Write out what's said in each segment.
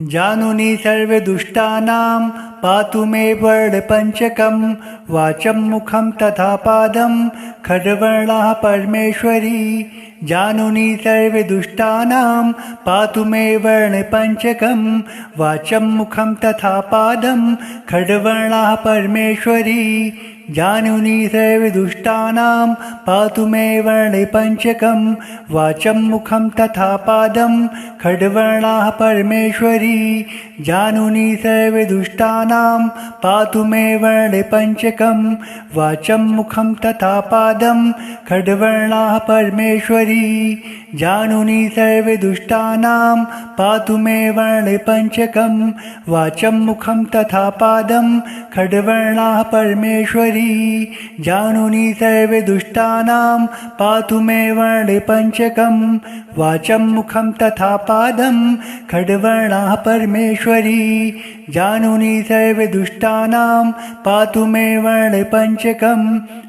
जानुनी सर्वदुष्टानां पातु मे वर्णपञ्चकं वाचं मुखं तथा पादं खड्गवर्णः परमेश्वरी। जानुनी सर्वदुष्टानां पातु मे वर्णपञ्चकं वाचं मुखं तथा पादं खड्गवर्णः परमेश्वरी। जानुनी सर्वदुष्टानां पातु मे वर्णपञ्चकं वाचं मुखं तथा पादं खड्गवर्णः परमेश्वरी। जानुनी सर्वदुष्टानां पातु मे वर्णपञ्चकं वाचं मुखं तथा पादं खड्गवर्णः परमेश्वरी। जानुनी सर्वदुष्टानां पातु मे वर्णपञ्चकं वाचं मुखं तथा पादं खड्गवर्णः परमेश्वरी। जानुनी सर्वदुष्टानां पातु मे वर्णपञ्चकं वाचं मुखं तथा पादं खड्गवर्णः परमेश्वरी। जानुनी सर्वदुष्टानां पातु मे वर्णपञ्चकं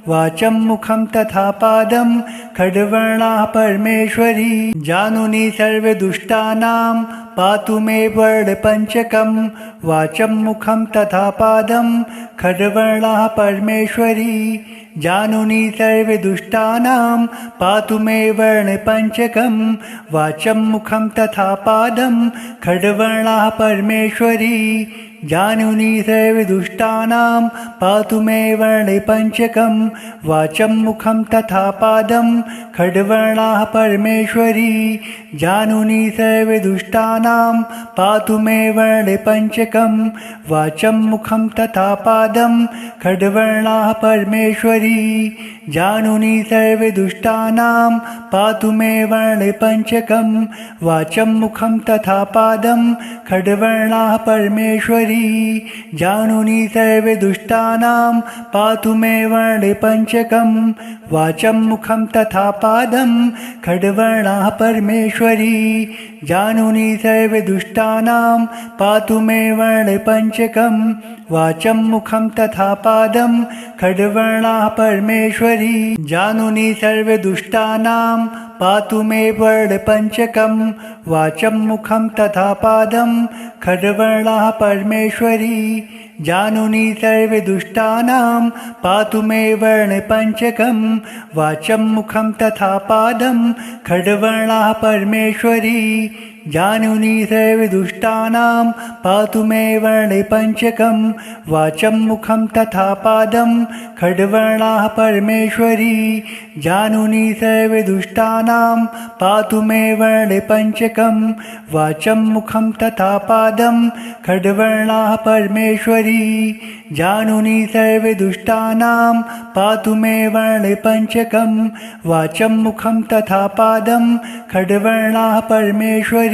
वाचं मुखं तथा पादं खड्गवर्णः परमेश्वरी। जानुनी सर्वदुष्टानां पातु मे वर्णपञ्चकं वाचं मुखं तथा पादं खड्गवर्णः परमेश्वरी। जानुनी सर्वदुष्टानां पातु मे वर्णपञ्चकं वाचं मुखं तथा पादं खड्गवर्णः परमेश्वरी। जानुनी सर्वदुष्टानां पातु मे वर्णपञ्चकं वाचं मुखं तथा पादं खड्गवर्णः परमेश्वरी। जानुनी सर्वदुष्टानां पातु मे वर्णपञ्चकं वाचं मुखं तथा पादं खड्गवर्णः परमेश्वरी। जानुनी सर्वदुष्टानां पातु मे वर्णपञ्चकं वाचं मुखं तथा पादं खड्गवर्णः परमेश्वरी। जानुनी सर्वदुष्टानां पातु मे वर्णपञ्चकं वाचं मुखं तथा पादं खड्गवर्णः परमेश्वरी। जानुनी सर्वदुष्टानां पातु मे वर्णपञ्चकं वाचं मुखं तथा पादं खड्गवर्णः परमेश्वरी। जानुनी सर्वदुष्टानां पातु मे वर्णपञ्चकं वाचं मुखं तथा पादं खड्गवर्णः परमेश्वरी। जानुनी सर्वदुष्टानां पातु मे वर्णपञ्चकं वाचं मुखं तथा पादं खड्गवर्णः परमेश्वरी। जानुनी सर्वदुष्टानां पातु मे वर्णपञ्चकं वाचं मुखं तथा पादं खड्गवर्णः परमेश्वरी। जानुनी सर्वदुष्टानां पातु मे वर्णपञ्चकं वाचं मुखं तथा पादं खड्गवर्णः परमेश्वरी। जानुनी सर्वदुष्टानां पातु मे वर्णपञ्चकं वाचं मुखं तथा पादं खड्गवर्णः परमेश्वरी।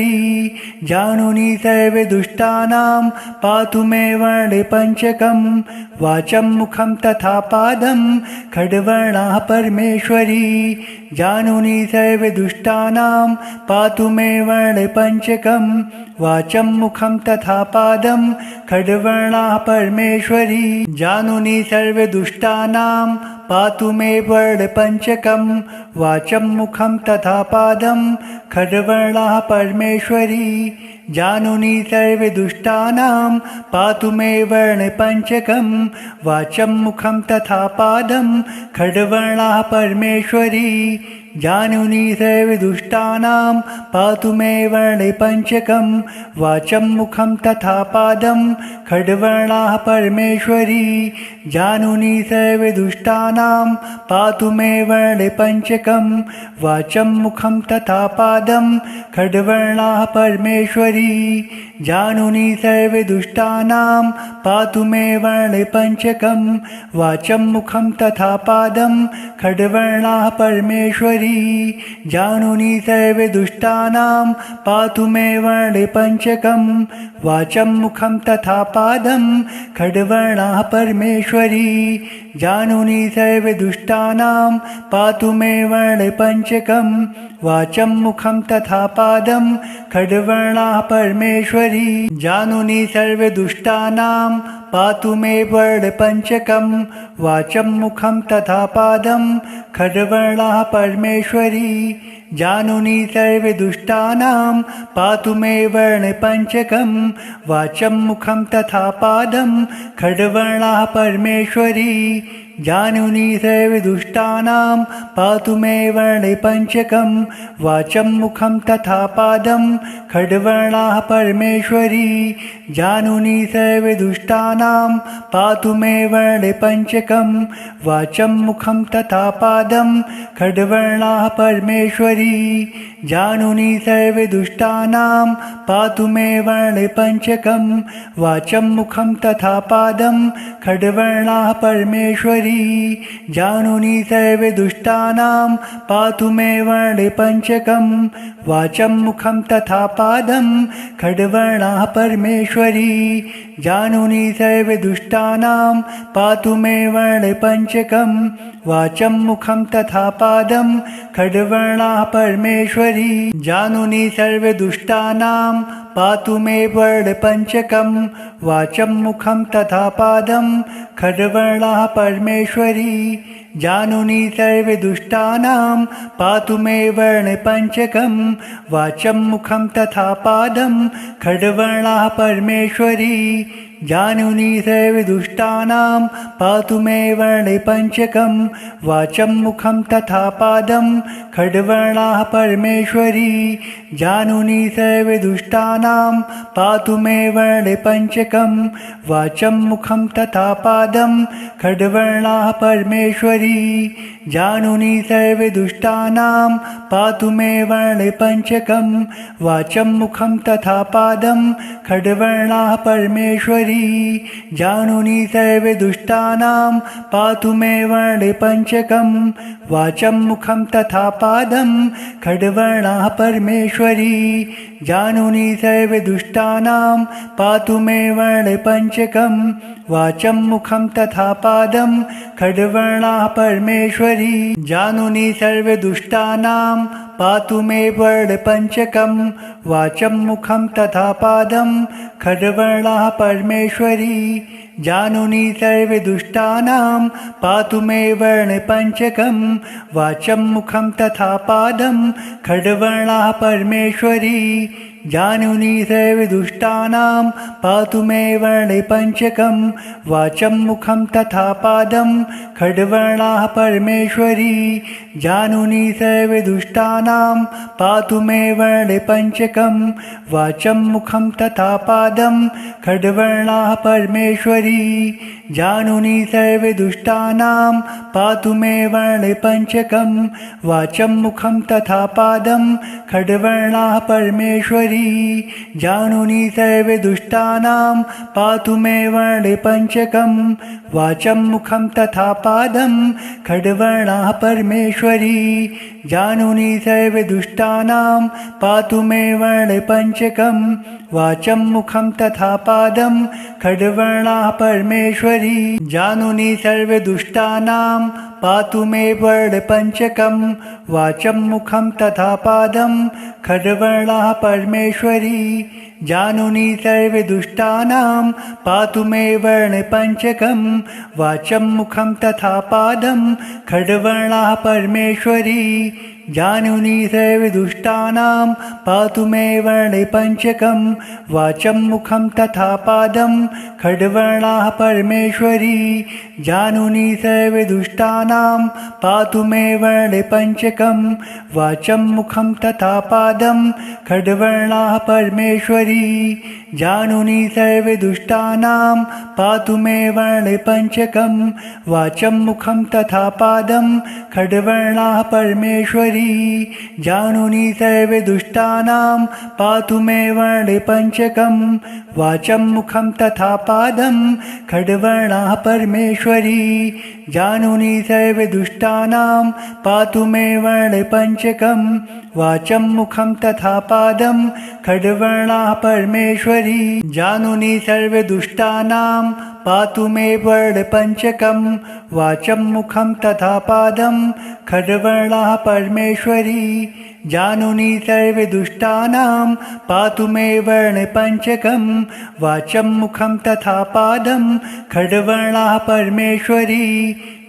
जानुनी सर्वदुष्टानां पातु मे वर्णपञ्चकं वाचं मुखं तथा पादं खड्गवर्णः परमेश्वरी। जानुनी सर्वदुष्टानां पातु मे वर्णपञ्चकं वाचं मुखं तथा पादं खड्गवर्णः परमेश्वरी। जानुनी सर्वदुष्टानां पातु मे वर्णपञ्चकं वाचं मुखं तथा पादं खड्गवर्णः परमेश्वरी। जानुनी सर्वदुष्टानां पातु मे वर्णपञ्चकं वाचं मुखं तथा पादं खड्गवर्णः परमेश्वरी। जानुनी सर्वदुष्टानां पातु मे वर्णपञ्चकं वाचं मुखं तथा पादं खड्गवर्णः परमेश्वरी। जानुनी सर्वदुष्टानां पातु मे वर्णपञ्चकं वाचं मुखं तथा पादं खड्गवर्णः परमेश्वरी। जानुनी सर्वदुष्टानां पातु मे वर्णपञ्चकं वाचं मुखं तथा पादं खड्गवर्णः परमेश्वरी। जानुनी सर्वदुष्टानां पातु मे वर्णपञ्चकं वाचं मुखं तथा पादं खड्गवर्णः परमेश्वरी। जानुनी सर्वदुष्टानां पातु मे वर्णपञ्चकं वाचं मुखं तथा पादं खड्गवर्णः परमेश्वरी। जानुनी सर्वदुष्टानां पातु मे वर्णपञ्चकं वाचं मुखं तथा पादं खड्गवर्णः परमेश्वरी। जानुनी सर्वदुष्टानां पातु मे वर्णपञ्चकं वाचं मुखं तथा पादं खड्गवर्णः परमेश्वरी जानुनी सर्वदुष्टानां पातु मे वर्णपञ्चकं वाचं मुखं तथा पादं खड्गवर्णः परमेश्वरी जानुनी सर्वदुष्टानां पातु मे वर्णपञ्चकं वाचं मुखं तथा पादं खड्गवर्णः परमेश्वरी जानुनी सर्वदुष्टानां पातु मे वर्णपञ्चकं वाचं मुखं तथा पादं खड्गवर्णः परमेश्वरी जानुनी सर्वदुष्टानां पातु मे वर्णपञ्चकं वाचं मुखं तथा पादं खड्गवर्णः परमेश्वरी जानुनी सर्वदुष्टानां पातु मे वर्णपञ्चकं वाचं मुखं तथा पादं खड्गवर्णः परमेश्वरी जानुनी सर्वदुष्टानां पातु मे वर्णपञ्चकं वाचं मुखं तथा पादं खड्गवर्णः परमेश्वरी जानुनी सर्वदुष्टानां पातु मे वर्णपञ्चकं वाचं मुखं तथा पादं खड्गवर्णः परमेश्वरी जानुनी सर्वदुष्टानां पातु मे वर्णपञ्चकं वाचं मुखं तथा पादं खड्गवर्णः परमेश्वरी जानुनी सर्वदुष्टानां पातु मे वर्णपञ्चकं वाचं मुखं तथा पादं खड्गवर्णः परमेश्वरी जानुनी सर्वदुष्टानां पातु मे वर्णपञ्चकं वाचं मुखं तथा पादं खड्गवर्णः परमेश्वरी जानुनी सर्वदुष्टानां पातु मे वर्णपञ्चकं वाचं मुखं तथा पादं खड्गवर्णः परमेश्वरी जानुनी सर्वदुष्टानां पातु मे वर्णपञ्चकं वाचं मुखं तथा पादं खड्गवर्णः परमेश्वरी जानुनी सर्वदुष्टानां पातु मे वर्णपञ्चकं वाचं मुखं तथा पादं खड्गवर्णः परमेश्वरी जानुनी सर्वदुष्टानां पातु मे वर्णपञ्चकं वाचं मुखं तथा पादं खड्गवर्णः परमेश्वरी जानुनी सर्वदुष्टानां पातु मे वर्णपञ्चकं वाचं मुखं तथा पादं खड्गवर्णः परमेश्वरी जानुनी सर्वदुष्टानां पातु मे वर्णपञ्चकं वाचं मुखं तथा पादं खड्गवर्णः परमेश्वरी जानुनी सर्वदुष्टानां पातु मे वर्णपञ्चकं वाचं मुखं तथा पादं खड्गवर्णः परमेश्वरी जानुनी सर्वदुष्टानां पातु मे वर्णपञ्चकं वाचं मुखं तथा पादं खड्गवर्णः परमेश्वरी जानुनी सर्वदुष्टानां पातु मे वर्णपञ्चकं वाचं मुखं तथा पादं खड्गवर्णः परमेश्वरी जानुनी सर्वदुष्टानां पातु मे वर्णपञ्चकं वाचं मुखं तथा पादं खड्गवर्णः परमेश्वरी जानुनी सर्वदुष्टानां पातु मे वर्णपञ्चकं वाचं मुखं तथा पादं खड्गवर्णः परमेश्वरी जानुनी सर्वदुष्टानां पातु मे वर्णपञ्चकं वाचं मुखं तथा पादं खड्गवर्णः परमेश्वरी जानुनी सर्वदुष्टानां पातु मे वर्णपञ्चकं वाचं मुखं तथा पादं खड्गवर्णः परमेश्वरी जानुनी सर्वदुष्टानां पातु मे वर्णपञ्चकं वाचं मुखं तथा पादं खड्गवर्णः परमेश्वरी जानुनी सर्वदुष्टानां पातु मे वर्णपञ्चकं वाचं मुखं तथा पादं खड्गवर्णः परमेश्वरी जानुनी सर्वदुष्टानां पातु मे वर्णपञ्चकं वाचं मुखं तथा पादं खड्गवर्णः परमेश्वरी जानुनी सर्वदुष्टानां पातु मे वर्णपञ्चकं वाचं मुखं तथा पादं खड्गवर्णः परमेश्वरी जानुनी सर्वदुष्टानां पातु मे वर्णपञ्चकं वाचं मुखं तथा पादं खड्गवर्णः परमेश्वरी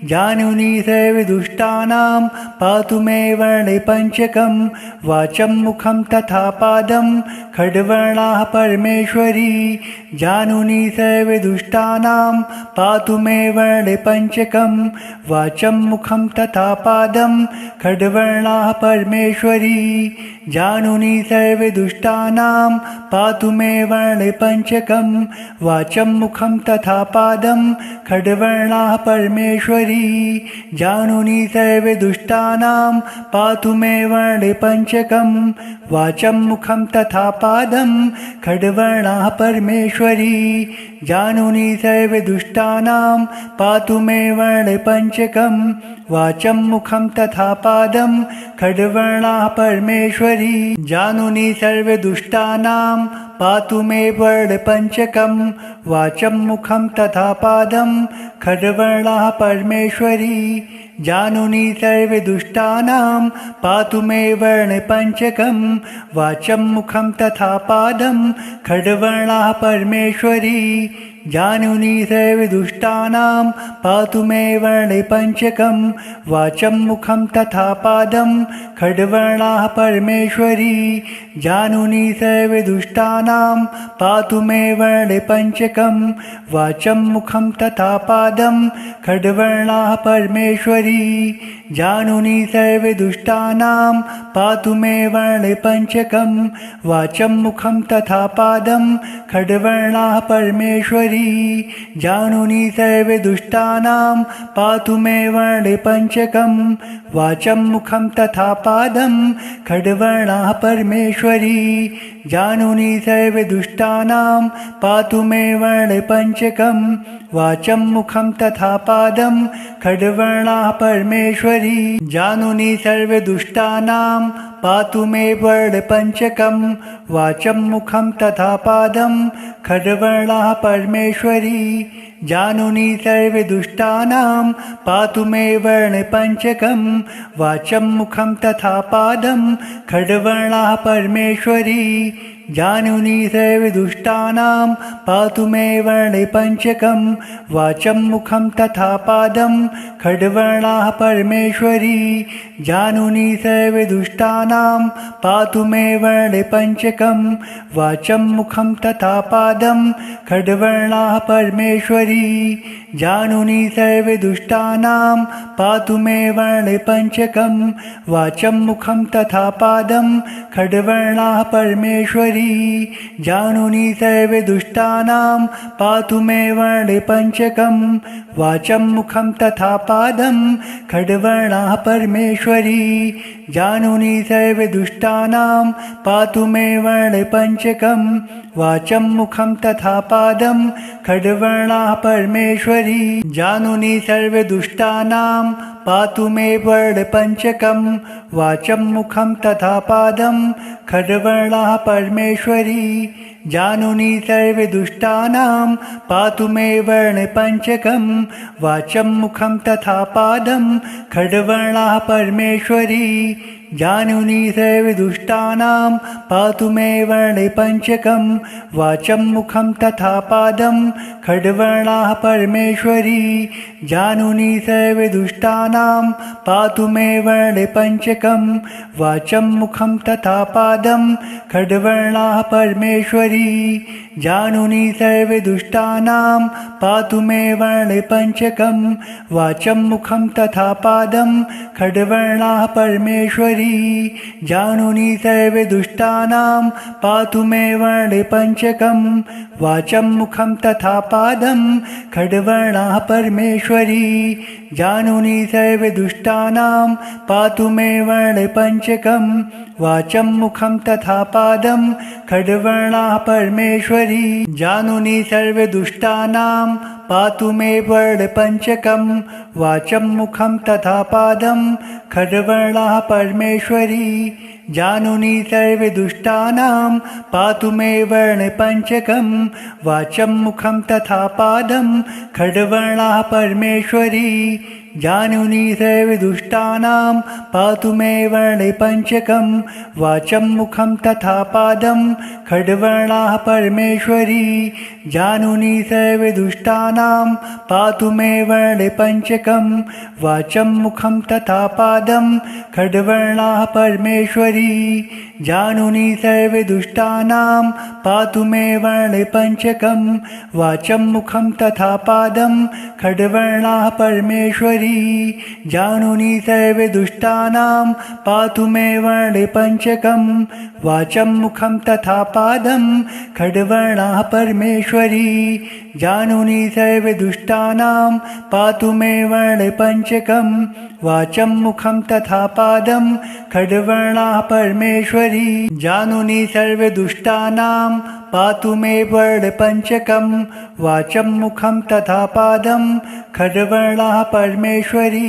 जानुनी सर्वदुष्टानां पातु मे वर्णे पञ्चकं वाचं मुखं तथा पादं खड्वर्णाः परमेश्वरी जानुनी सर्वदुष्टानां पातु मे वर्णे पञ्चकं वाचं मुखं तथा पादं खड्वर्णाः परमेश्वरी जानुनी सर्वदुष्टानां पातु मे वर्णे पञ्चकं वाचं मुखं तथा पादं खड्वर्णाः परमेश्वरी जानुनी सर्वदुष्टानां पातु मे वर्णे पञ्चकं वाचं मुखं तथा पादं खड्वर्णाः परमेश्वरी जानुनी सर्वदुष्टानां पातु मे वर्णे पञ्चकं वाचं मुखं तथा पादं खड्वर्णाः परमेश्वरी जानुनी सर्वदुष्टानां पातु मे वर्णे पञ्चकं वाचं मुखं तथा पादं खड्वर्णाः परमेश्वरी जानुनी सर्वदुष्टानां पातु मे वर्णे पञ्चकं वाचं मुखं तथा पादं खड्वर्णाः परमेश्वरी जानुनी सर्वदुष्टानां पातु मे वर्णे पञ्चकं वाचं मुखं तथा पादं खड्वर्णाः परमेश्वरी जानुनी सर्वदुष्टानां पातु मे वर्णे पञ्चकं वाचं मुखं तथा पादं खड्वर्णाः परमेश्वरी जानुनी सर्वदुष्टानां पातु मे वर्णे पञ्चकं वाचं मुखं तथा पादं खड्वर्णाः परमेश्वरी जानुनी सर्वदुष्टानां पातु मे वर्णे पञ्चकं वाचं मुखं तथा पादं खड्वर्णाः परमेश्वरी जानुनी सर्वदुष्टानां पातु मे वर्णे पञ्चकं वाचं मुखं तथा पादं खड्वर्णाः परमेश्वरी जानुनी सर्वदुष्टानां पातु मे वर्णे पञ्चकं वाचं मुखं तथा पादं खड्वर्णाः परमेश्वरी जानुनी सर्वदुष्टानां पातु मे वर्णे पञ्चकं वाचं मुखं तथा पादं खड्वर्णाः परमेश्वरी जानुनी सर्वदुष्टानां पातु मे वर्णे पञ्चकं वाचं मुखं तथा पादं खड्वर्णाः परमेश्वरी जानुनी सर्वदुष्टानां पातु मे वर्णे पञ्चकं वाचं मुखं तथा पादं खड्वर्णाः परमेश्वरी जानुनी सर्वदुष्टानां पातु मे वर्णे पञ्चकं वाचं मुखं तथा पादं खड्वर्णाः परमेश्वरी जानुनी सर्वदुष्टानां पातु मे वर्णे पञ्चकं वाचं मुखं तथा पादं खड्वर्णाः परमेश्वरी जानुनी सर्वदुष्टानां पातु मे वर्णे पञ्चकं वाचं मुखं तथा पादं खड्वर्णाः परमेश्वरी जानुनी सर्वदुष्टानां पातु मे वर्णे पञ्चकं वाचं मुखं तथा पादं खड्वर्णाः परमेश्वरी जानुनी सर्वदुष्टानां पातु मे वर्णे पञ्चकं वाचं मुखं तथा पादं खड्वर्णाः परमेश्वरी जानुनी सर्वदुष्टानां पातु मे वर्णे पञ्चकं वाचं मुखं तथा पादं खड्वर्णाः परमेश्वरी जानुनी सर्वदुष्टानां पातु मे वर्णे पञ्चकं वाचं मुखं तथा पादं खड्वर्णाः परमेश्वरी जानुनी सर्वदुष्टानां पातु मे वर्णे पञ्चकं वाचं मुखं तथा पादं खड्वर्णाः परमेश्वरी जानुनी सर्वदुष्टानां पातु मे वर्णे पञ्चकं वाचं मुखं तथा पादं खड्वर्णाः परमेश्वरी जानुनी सर्वदुष्टानां पातु मे वर्णे पञ्चकं वाचं मुखं तथा पादं खड्वर्णाः परमेश्वरी जानुनी सर्वदुष्टानां पातु मे वर्णे पञ्चकं वाचं मुखं तथा पादं खड्वर्णाः परमेश्वरी जानुनी सर्वदुष्टानां पातु मे वर्णे पञ्चकं वाचं मुखं तथा पादं खड्वर्णाः परमेश्वरी जानुनी सर्वदुष्टानां पातु मे वर्णे पञ्चकं वाचं मुखं तथा पादं खड्वर्णाः परमेश्वरी जानुनी सर्वदुष्टानां पातु मे वर्णे पञ्चकं वाचं मुखं तथा पादं खड्वर्णाः परमेश्वरी जानुनी सर्वदुष्टानां पातु मे वर्णे पञ्चकं वाचं मुखं तथा पादं खड्वर्णाः परमेश्वरी जानुनी सर्वदुष्टानां पातु मे वर्णे पञ्चकं वाचं मुखं तथा पादं खड्वर्णाः परमेश्वरी जानुनी सर्वदुष्टानां पातु मे वर्णे पञ्चकं वाचं मुखं तथा पादं खड्वर्णाः परमेश्वरी जानुनी सर्वदुष्टानां पातु मे वर्णे पञ्चकं वाचं मुखं तथा पादं खड्वर्णाः परमेश्वरी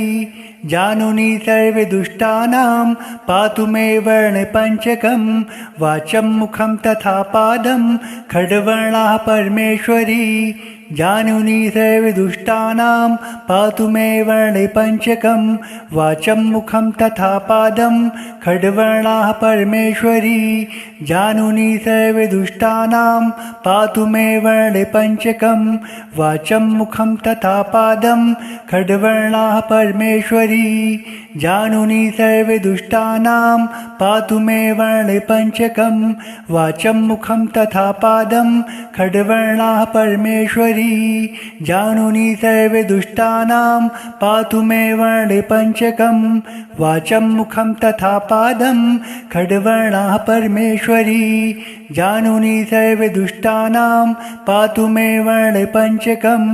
जानुनी सर्वदुष्टानां पातु मे वर्णे पञ्चकं वाचं मुखं तथा पादं खड्वर्णाः परमेश्वरी जानुनी सर्वदुष्टानां पातु मे वर्णे पञ्चकं वाचं मुखं तथा पादं खड्वर्णाः परमेश्वरी जानुनी सर्वदुष्टानां पातु मे वर्णे पञ्चकं वाचं मुखं तथा पादं खड्वर्णाः परमेश्वरी जानुनी सर्वदुष्टानां पातु मे वर्णे पञ्चकं वाचं मुखं तथा पादं खड्वर्णाः परमेश्वरी जानुनी सर्वदुष्टानां पातु मे वर्णे पञ्चकं वाचं मुखं तथा पादं खड्वर्णाः परमेश्वरी जानुनी सर्वदुष्टानां पातु मे वर्णे पञ्चकं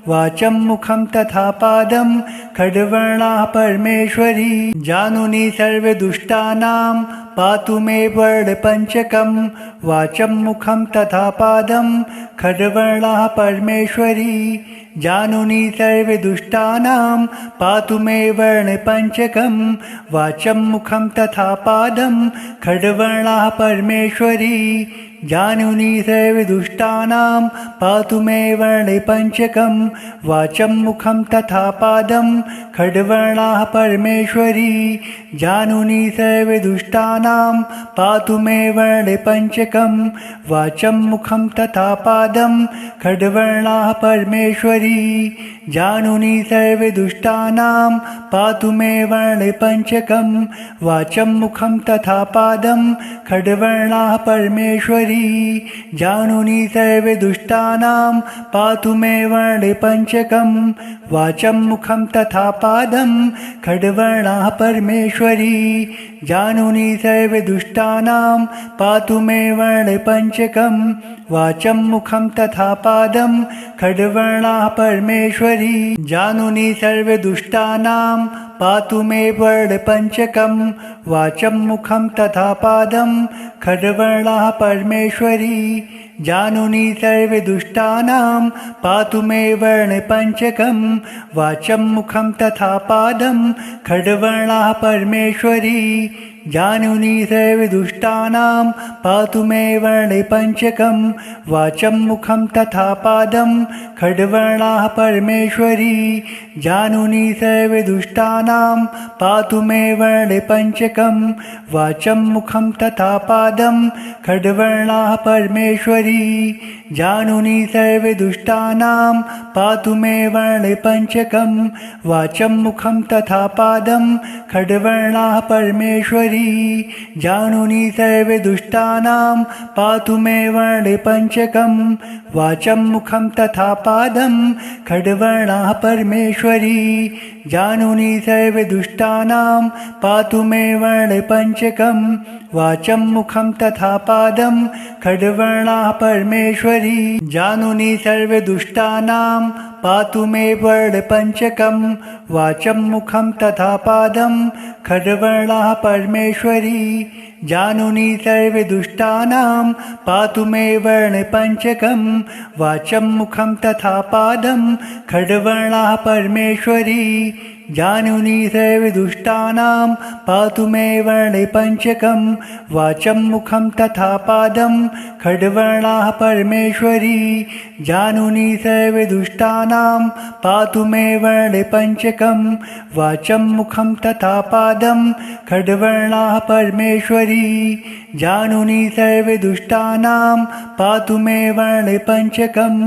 वाचं मुखं तथा पादं खड्वर्णाः परमेश्वरी जानुनी सर्वदुष्टानां पातु मे वर्णे पञ्चकं वाचं मुखं तथा पादं खड्वर्णाः परमेश्वरी जानुनी सर्वदुष्टानां पातु मे वर्णे पञ्चकं वाचं मुखं तथा पादं खड्वर्णाः परमेश्वरी जानुनी सर्वदुष्टानां पातु मे वर्णे पञ्चकं वाचं मुखं तथा पादं खड्वर्णाः परमेश्वरी जानुनी सर्वदुष्टानां पातु मे वर्णे पञ्चकं वाचं मुखं तथा पादं खड्वर्णाः परमेश्वरी जानुनी सर्वदुष्टानां पातु मे वर्णे पञ्चकं वाचं मुखं तथा पादं खड्वर्णाः परमेश्वरी जानुनी सर्वदुष्टानां पातु मे वर्णे पञ्चकं वाचं मुखं तथा पादं खड्वर्णाः परमेश्वरी जानुनी सर्वदुष्टानां पातु मे वर्णे पञ्चकं वाचं मुखं तथा पादं खड्वर्णाः परमेश्वरी जानुनी सर्वदुष्टानां पातु मे वर्णे पञ्चकं वाचं मुखं तथा पादं खड्वर्णाः परमेश्वरी जानुनी सर्वदुष्टानां पातु मे वर्णे पञ्चकं वाचं मुखं तथा पादं खड्वर्णाः परमेश्वरी जानुनी सर्वदुष्टानां पातु मे वर्णे पञ्चकं वाचं मुखं तथा पादं खड्वर्णाः परमेश्वरी जानुनी सर्वदुष्टानां पातु मे वर्णे पञ्चकं वाचं मुखं तथा पादं खड्वर्णाः परमेश्वरी जानुनी सर्वदुष्टानां पातु मे वर्णे पञ्चकं वाचं मुखं तथा पादं खड्वर्णाः परमेश्वरी जानुनी सर्वदुष्टानां पातु मे वर्णे पञ्चकं वाचं मुखं तथा पादं खड्वर्णाः परमेश्वरी जानुनी सर्वदुष्टानां पातु मे वर्णे पञ्चकं वाचं मुखं तथा पादं खड्वर्णाः परमेश्वरी जानुनी सर्वदुष्टानां पातु मे वर्णे पञ्चकं वाचं मुखं तथा पादं खड्वर्णाः परमेश्वरी जानुनी सर्वदुष्टानां पातु मे वर्णे पञ्चकं वाचं मुखं तथा पादं खड्वर्णाः परमेश्वरी जानुनी सर्वदुष्टानां पातु मे वर्णे पञ्चकं वाचं मुखं तथा पादं खड्वर्णाः परमेश्वरी जानुनी सर्वदुष्टानां पातु मे वर्णे पञ्चकं वाचं मुखं तथा पादं खड्वर्णाः परमेश्वरी जानुनी सर्वदुष्टानां पातु मे वर्णे पञ्चकं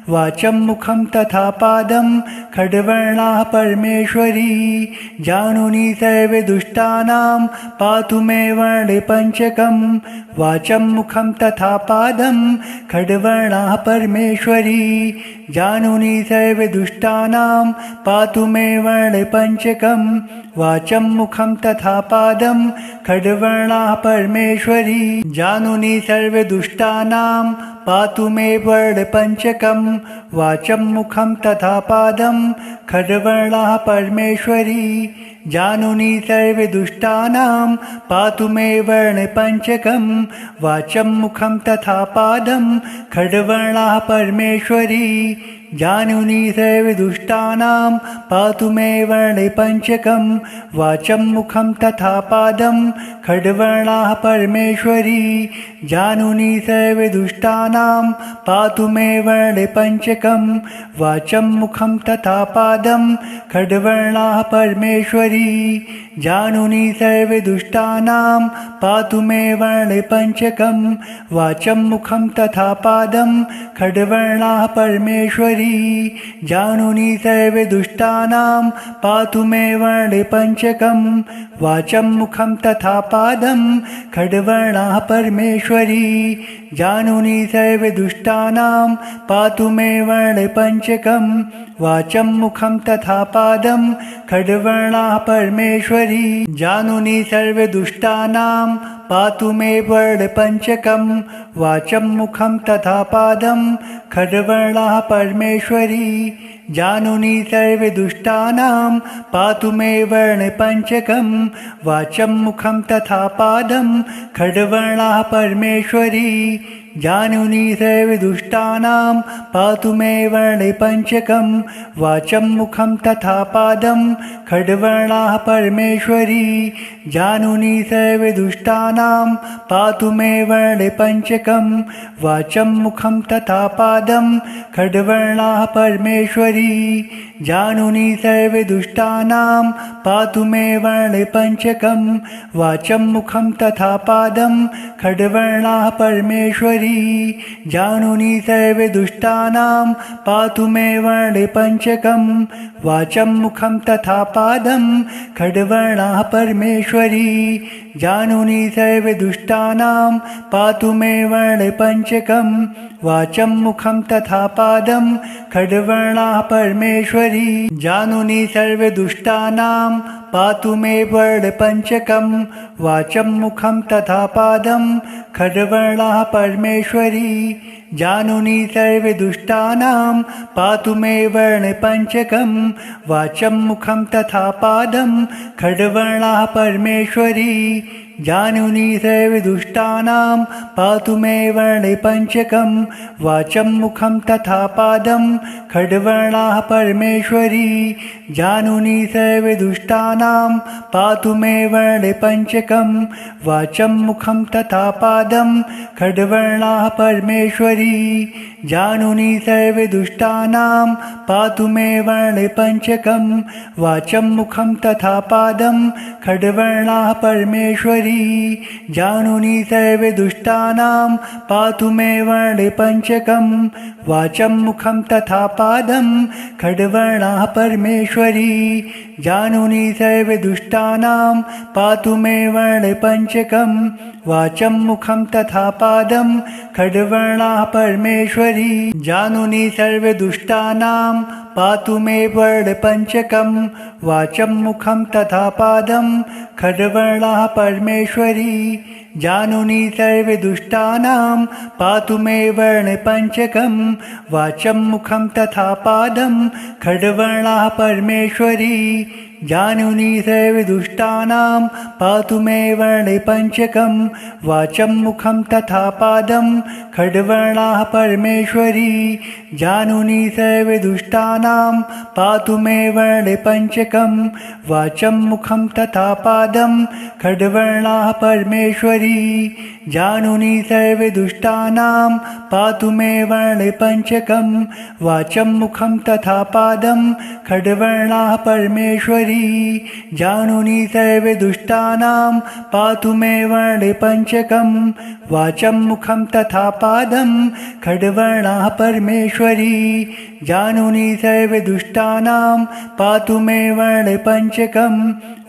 वाचं मुखं तथा पादं खड्वर्णाः परमेश्वरी जानुनी सर्वदुष्टानां पातु मे वर्णे पञ्चकं वाचं मुखं तथा पादं खड्वर्णाः परमेश्वरी जानुनी सर्वदुष्टानां पातु मे वर्णे पञ्चकं वाचं मुखं तथा पादं खड्वर्णाः परमेश्वरी जानुनी सर्वदुष्टानां पातु मे वर्णे पञ्चकं वाचं मुखं तथा पादं खड्वर्णाः परमेश्वरी जानुनी सर्वदुष्टानां पातु मे वर्णे पञ्चकं वाचं मुखं तथा पादं खड्वर्णाः परमेश्वरी जानुनी सर्वदुष्टानां पातु मे वर्णे पञ्चकं वाचं मुखं तथा पादं खड्वर्णाः परमेश्वरी जानुनी सर्वदुष्टानां पातु मे वर्णे पञ्चकं वाचं मुखं तथा पादं खड्वर्णाः परमेश्वरी जानुनी सर्वदुष्टानां पातु मे वर्णे पञ्चकं वाचं मुखं तथा पादं खड्वर्णाः परमेश्वरी जानुनी सर्वदुष्टानां पातु मे वर्णे पञ्चकं वाचं मुखं तथा पादं खड्वर्णाः परमेश्वरी जानुनी सर्वदुष्टानां पातु मे वर्णे पञ्चकं वाचं मुखं तथा पादं खड्वर्णाः परमेश्वरी जानुनी सर्वदुष्टानां पातु मे वर्णे पञ्चकं वाचं मुखं तथा पादं खड्वर्णाः परमेश्वरी जानुनी सर्वदुष्टानां पातु मे वर्णे पञ्चकं वाचं मुखं तथा पादं खड्वर्णाः परमेश्वरी जानुनी सर्वदुष्टानां पातु मे वर्णे पञ्चकं वाचं मुखं तथा पादं खड्वर्णाः परमेश्वरी जानुनी सर्वदुष्टानां पातु मे वर्णे पञ्चकं वाचं मुखं तथा पादं खड्वर्णाः परमेश्वरी जानुनी सर्वदुष्टानां पातु मे वर्णे पञ्चकं वाचं मुखं तथा पादं खड्वर्णाः परमेश्वरी जानुनी सर्वदुष्टानां पातु मे वर्णे पञ्चकं वाचं मुखं तथा पादं खड्वर्णाः परमेश्वरी जानुनी सर्वदुष्टानां पातु मे वर्णे पञ्चकं वाचं मुखं तथा पादं खड्वर्णाः परमेश्वरी जानुनी सर्वदुष्टानां पातु मे वर्णे पञ्चकं वाचं मुखं तथा पादं खड्वर्णाः परमेश्वरी जानुनी सर्वदुष्टानां पातु मे वर्णे पञ्चकं वाचं मुखं तथा पादं खड्वर्णाः परमेश्वरी जानुनी सर्वदुष्टानां पातु मे वर्णे पञ्चकं वाचं मुखं तथा पादं खड्वर्णाः परमेश्वरी जानुनी सर्वदुष्टानां पातु मे वर्णे पञ्चकं वाचं मुखं तथा पादं खड्वर्णाः परमेश्वरी जानुनी सर्वदुष्टानां पातु मे वर्णे पञ्चकं वाचं मुखं तथा पादं खड्वर्णाः परमेश्वरी जानुनी सर्वदुष्टानां पातु मे वर्णे पञ्चकं वाचं मुखं तथा पादं खड्वर्णाः परमेश्वरी जानुनी सर्वदुष्टानां पातु मे वर्णे पञ्चकं वाचं मुखं तथा पादं खड्वर्णाः परमेश्वरी जानुनी सर्वदुष्टानां पातु मे वर्णे पञ्चकं वाचं मुखं तथा पादं खड्वर्णाः परमेश्वरी जानुनी सर्वदुष्टानां पातु मे वर्णे पञ्चकं वाचं मुखं तथा पादं खड्वर्णाः परमेश्वरी जानुनी सर्वदुष्टानां पातु मे वर्णे पञ्चकं वाचं मुखं तथा पादं खड्वर्णाः परमेश्वरी जानुनी सर्वदुष्टानां पातु मे वर्णे पञ्चकं वाचं मुखं तथा पादं खड्वर्णाः परमेश्वरी जानुनी सर्वदुष्टानां पातु मे वर्णे पञ्चकं वाचं मुखं तथा पादं खड्वर्णाः परमेश्वरी जानुनी सर्वदुष्टानां पातु मे वर्णे पञ्चकं वाचं मुखं तथा पादं खड्वर्णाः परमेश्वरी जानुनी सर्वदुष्टानां पातु मे वर्णे पञ्चकं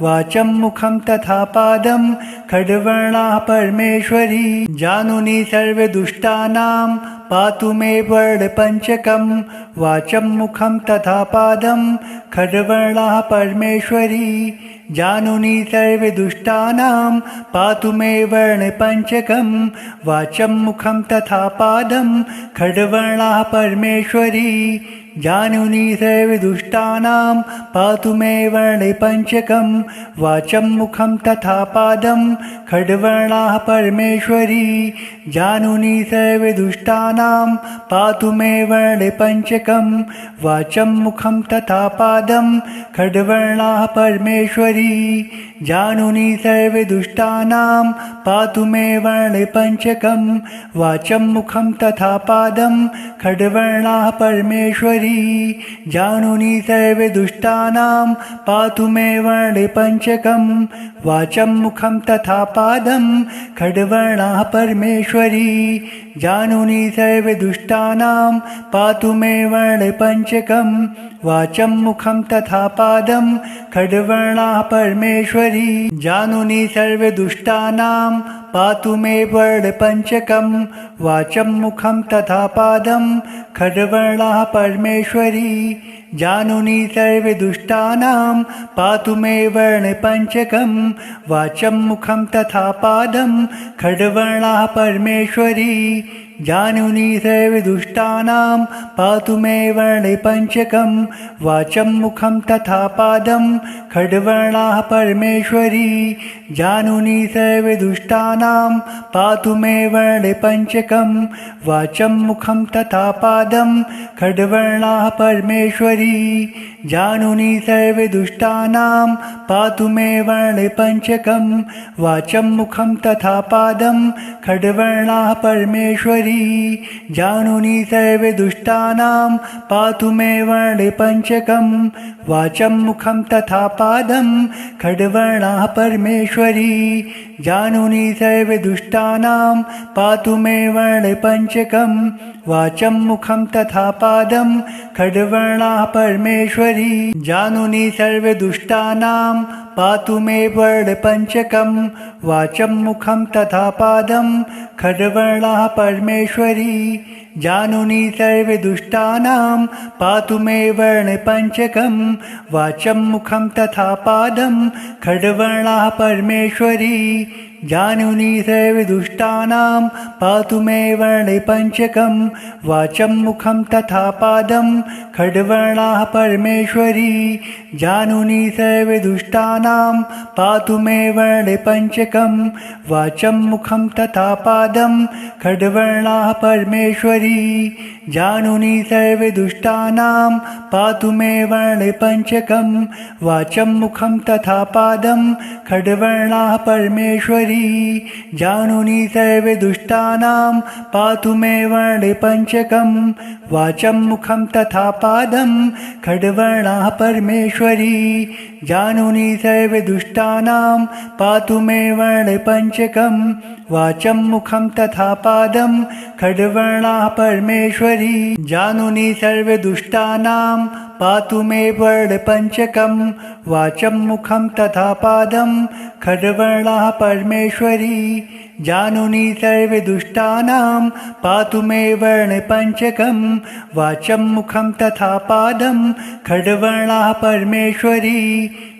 वाचं मुखं तथा पादं खड्वर्णाः परमेश्वरी जानुनी सर्वदुष्टानां पातु मे वर्णे पञ्चकं वाचं मुखं तथा पादं खड्वर्णाः परमेश्वरी जानुनी सर्वदुष्टानां पातु मे वर्णे पञ्चकं वाचं मुखं तथा पादं खड्वर्णाः परमेश्वरी जानुनी सर्वदुष्टानां पातु मे वर्णे पञ्चकं वाचं मुखं तथा पादं खड्वर्णाः परमेश्वरी जानुनी सर्वदुष्टानां पातु मे वर्णे पञ्चकं वाचं मुखं तथा पादं खड्वर्णाः परमेश्वरी जानुनी सर्वदुष्टानां पातु मे वर्णे पञ्चकं वाचं मुखं तथा पादं खड्वर्णाः परमेश्वरी जानुनी सर्वदुष्टानां पातु मे वर्णे पञ्चकं वाचं मुखं तथा पादं खड्वर्णाः परमेश्वरी जानुनी सर्वदुष्टानां पातु मे वर्णे पञ्चकं वाचं मुखं तथा पादं खड्वर्णाः परमेश्वरी जानुनी सर्वदुष्टानां पातु मे वर्णे पञ्चकं वाचं मुखं तथा पादं खड्वर्णाः परमेश्वरी जानुनी सर्वदुष्टानां पातु मे वर्णे पञ्चकं वाचं मुखं तथा पादं खड्वर्णाः परमेश्वरी जानुनी सर्वदुष्टानां पातु मे वर्णे पञ्चकं वाचं मुखं तथा पादं खड्वर्णाः परमेश्वरी जानुनी सर्वदुष्टानां पातु मे वर्णे पञ्चकं वाचं मुखं तथा पादं खड्वर्णाः परमेश्वरी जानुनी सर्वदुष्टानां पातु मे वर्णे पञ्चकं वाचं मुखं तथा पादं खड्वर्णाः परमेश्वरी जानुनी सर्वदुष्टानां पातु मे वर्णे पञ्चकं वाचं मुखं तथा पादं खड्वर्णाः परमेश्वरी जानुनी सर्वदुष्टानां पातु मे वर्णे पञ्चकं वाचं मुखं तथा पादं खड्वर्णाः परमेश्वरी जानुनी सर्वदुष्टानां पातु मे वर्णे पञ्चकं वाचं मुखं तथा पादं खड्वर्णाः परमेश्वरी जानुनी सर्वदुष्टानां पातु मे वर्णे पञ्चकं वाचं मुखं तथा पादं खड्वर्णाः परमेश्वरी जानुनी सर्वदुष्टानां पातु मे वर्णे पञ्चकं वाचं मुखं तथा पादं खड्वर्णाः परमेश्वरी जानुनी सर्वदुष्टानां पातु मे वर्णे पञ्चकं वाचं मुखं तथा पादं खड्वर्णाः परमेश्वरी जानुनी सर्वदुष्टानां पातु मे वर्णे पञ्चकं वाचं मुखं तथा पादं खड्वर्णाः परमेश्वरी जानुनी सर्वदुष्टानां पातु मे वर्णे पञ्चकं वाचं मुखं तथा पादं खड्वर्णाः परमेश्वरी जानुनी सर्वदुष्टानां पातु मे वर्णे पञ्चकं वाचं मुखं तथा पादं खड्वर्णाः परमेश्वरी जानुनी सर्वदुष्टानां पातु मे वर्णे पञ्चकं वाचं मुखं तथा पादं खड्वर्णाः परमेश्वरी जानुनी सर्वदुष्टानां पातु मे वर्णे पञ्चकं वाचं मुखं तथा पादं खड्वर्णाः परमेश्वरी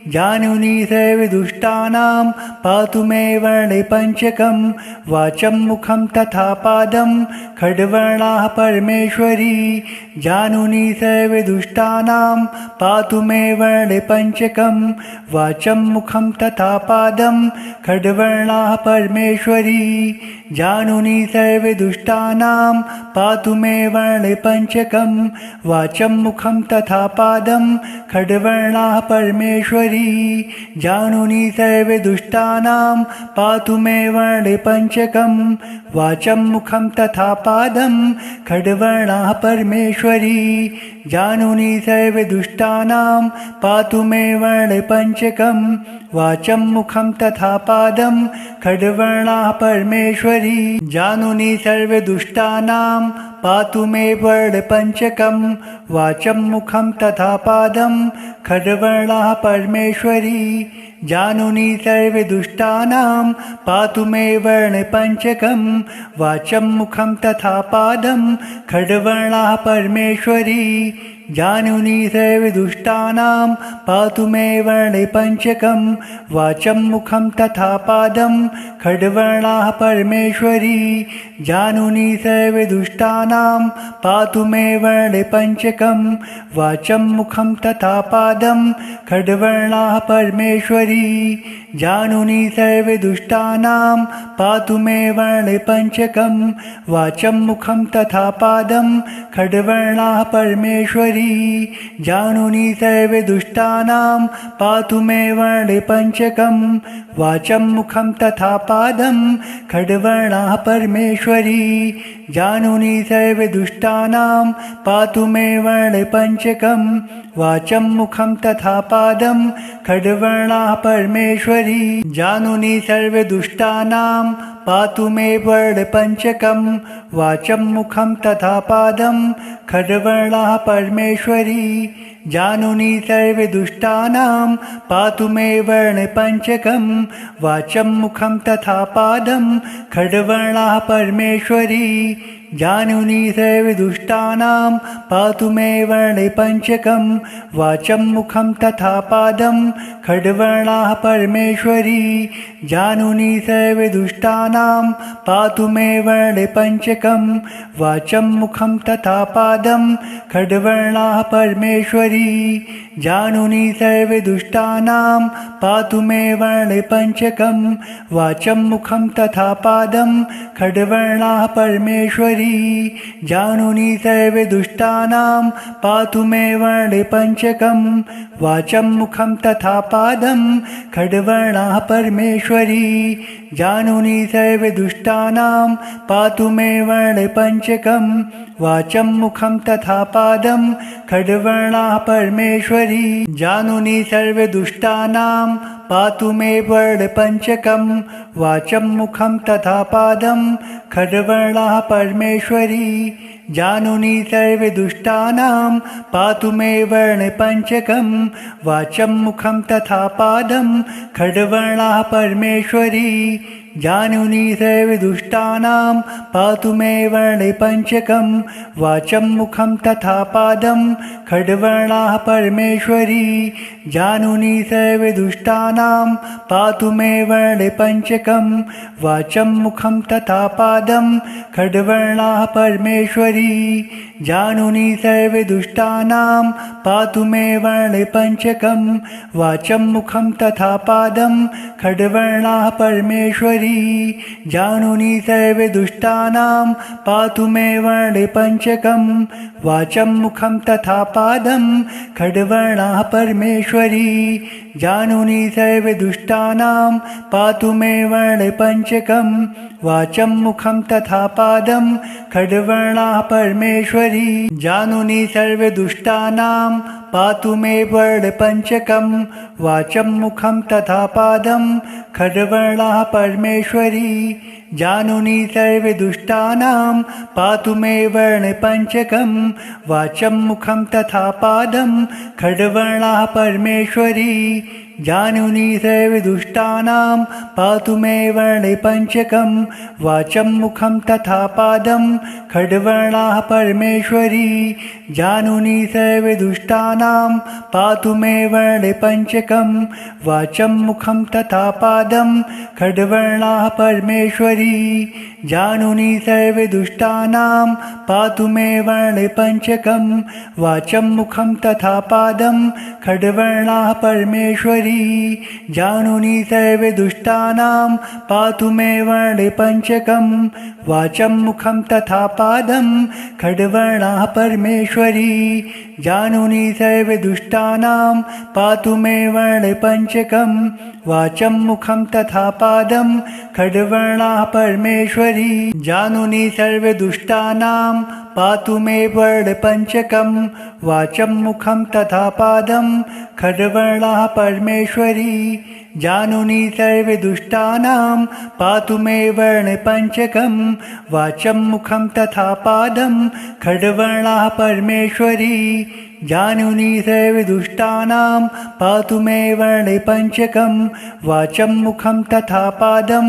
जानुनी सर्वदुष्टानां पातु मे वर्णे पञ्चकं वाचं मुखं तथा पादं खड्वर्णाः परमेश्वरी जानुनी सर्वदुष्टानां पातु मे वर्णे पञ्चकं वाचं मुखं तथा पादं खड्वर्णाः परमेश्वरी जानुनी सर्वदुष्टानां पातु मे वर्णे पञ्चकं वाचं मुखं तथा पादं खड्वर्णाः परमेश्वरी जानुनी सर्वदुष्टानां पातु मे वर्णे पञ्चकं वाचं मुखं तथा पादं खड्वर्णाः परमेश्वरी जानुनी सर्वदुष्टानां पातु मे वर्णे पञ्चकं वाचं मुखं तथा पादं खड्वर्णाः परमेश्वरी जानुनी सर्वदुष्टानां पातु मे वर्णे पञ्चकं वाचं मुखं तथा पादं खड्वर्णाः परमेश्वरी जानुनी सर्वदुष्टानां पातु मे वर्णे पञ्चकं वाचं मुखं तथा पादं खड्वर्णाः परमेश्वरी जानुनी सर्वदुष्टानां पातु मे वर्णे पञ्चकं वाचं मुखं तथा पादं खड्वर्णाः परमेश्वरी जानुनी सर्वदुष्टानां पातु मे वर्णे पञ्चकं वाचं मुखं तथा पादं खड्वर्णाः परमेश्वरी जानुनी सर्वदुष्टानां पातु मे वर्णे पञ्चकं वाचं मुखं तथा पादं खड्वर्णाः परमेश्वरी जानुनी सर्वदुष्टानां पातु मे वर्णे पञ्चकं वाचं मुखं तथा पादं खड्वर्णाः परमेश्वरी जानुनी सर्वदुष्टानां पातु मे वर्णे पञ्चकं वाचं मुखं तथा पादं खड्वर्णाः परमेश्वरी जानुनी सर्वदुष्टानां पातु मे वर्णे पञ्चकं वाचं मुखं तथा पादं खड्वर्णाः परमेश्वरी जानुनी सर्वदुष्टानां पातु मे वर्णे पञ्चकं वाचं मुखं तथा पादं खड्वर्णाः परमेश्वरी जानुनी सर्वदुष्टानां पातु मे वर्णे पञ्चकं वाचं मुखं तथा पादं खड्वर्णाः परमेश्वरी जानुनी सर्वदुष्टानां पातु मे वर्णे पञ्चकं वाचं मुखं तथा पादं खड्वर्णाः परमेश्वरी जानुनी सर्वदुष्टानां पातु मे वर्णे पञ्चकं वाचं मुखं तथा पादं खड्वर्णाः परमेश्वरी जानुनी सर्वदुष्टानां पातु मे वर्णे पञ्चकं वाचं मुखं तथा पादं खड्वर्णाः परमेश्वरी जानुनी सर्वदुष्टानां पातु मे वर्णे पञ्चकं वाचं मुखं तथा पादं खड्वर्णाः परमेश्वरी जानुनी सर्वदुष्टानां पातु मे वर्णे पञ्चकं वाचं मुखं तथा पादं खड्वर्णाः परमेश्वरी जानुनी सर्वदुष्टानां पातु मे वर्णे पञ्चकं वाचं मुखं तथा पादं खड्वर्णाः परमेश्वरी जानुनी सर्वदुष्टानां पातु मे वर्णे पञ्चकं वाचं मुखं तथा पादं खड्वर्णाः परमेश्वरी जानुनी सर्वदुष्टानां पातु मे वर्णे पञ्चकं वाचं मुखं तथा पादं खड्वर्णाः परमेश्वरी जानुनी सर्वदुष्टानां पातु मे वर्णे पञ्चकं वाचं मुखं तथा पादं खड्वर्णाः परमेश्वरी जानुनी सर्वदुष्टानां पातु मे वर्णे पञ्चकं वाचं मुखं तथा पादं खड्वर्णाः परमेश्वरी जानुनी सर्वदुष्टानां पातु मे वर्णे पञ्चकं वाचं मुखं तथा पादं खड्वर्णाः परमेश्वरी जानुनी सर्वदुष्टानां पातु मे वर्णे पञ्चकं वाचं मुखं तथा पादं खड्वर्णाः परमेश्वरी जानुनी सर्वदुष्टानां पातु मे वर्णे पञ्चकं वाचं मुखं तथा पादं खड्वर्णाः परमेश्वरी जानुनी सर्वदुष्टानां पातु मे वर्णे पञ्चकं वाचं मुखं तथा पादं खड्वर्णाः परमेश्वरी जानुनी सर्वदुष्टानां पातु मे वर्णे पञ्चकं वाचं मुखं तथा पादं खड्वर्णाः परमेश्वरी जानुनी सर्वदुष्टानां पातु मे वर्णे पञ्चकं वाचं मुखं तथा पादं खड्वर्णाः परमेश्वरी जानुनी सर्वदुष्टानां पातु मे वर्णे पञ्चकं वाचं मुखं तथा पादं खड्वर्णाः परमेश्वरी जानुनी सर्वदुष्टानां पातु मे वर्णे पञ्चकं वाचं मुखं तथा पादं खड्वर्णाः परमेश्वरी जानुनी सर्वदुष्टानां पातु मे वर्णे पञ्चकं वाचं मुखं तथा पादं खड्वर्णाः परमेश्वरी जानुनी सर्वदुष्टानां पातु मे वर्णे पञ्चकं वाचं मुखं तथा पादं खड्वर्णाः परमेश्वरी जानुनी सर्वदुष्टानां पातु मे वर्णे पञ्चकं वाचं मुखं तथा पादं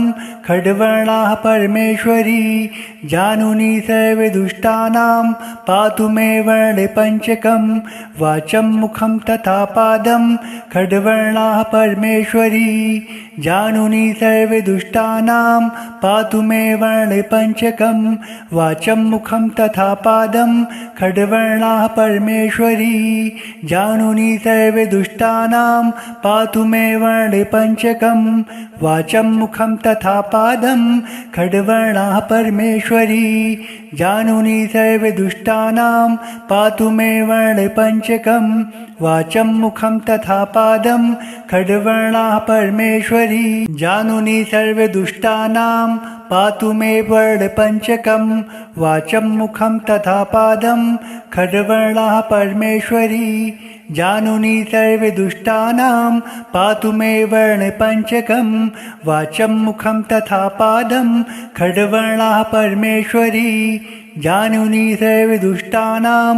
खड्वर्णाः परमेश्वरी जानुनी सर्वदुष्टानां पातु मे वर्णे पञ्चकं वाचं मुखं तथा पादं खड्वर्णाः परमेश्वरी जानुनी सर्वदुष्टानां पातु मे वर्णे पञ्चकं वाचं मुखं तथा पादं खड्वर्णाः परमेश्वरी जानुनी सर्वदुष्टानां पातु मे वर्णे पञ्चकं वाचं मुखं तथा पादं खड्वर्णाः परमेश्वरी जानुनी सर्वदुष्टानां पातु मे वर्णे पञ्चकं वाचं मुखं तथा पादं खड्वर्णाः परमेश्वरी जानुनी सर्वदुष्टानां पातु मे वर्णे पञ्चकं वाचं मुखं तथा पादं खड्वर्णाः परमेश्वरी जानुनी सर्वदुष्टानां पातु मे वर्णे पञ्चकं वाचं मुखं तथा पादं खड्वर्णाः परमेश्वरी जानुनी सर्वदुष्टानां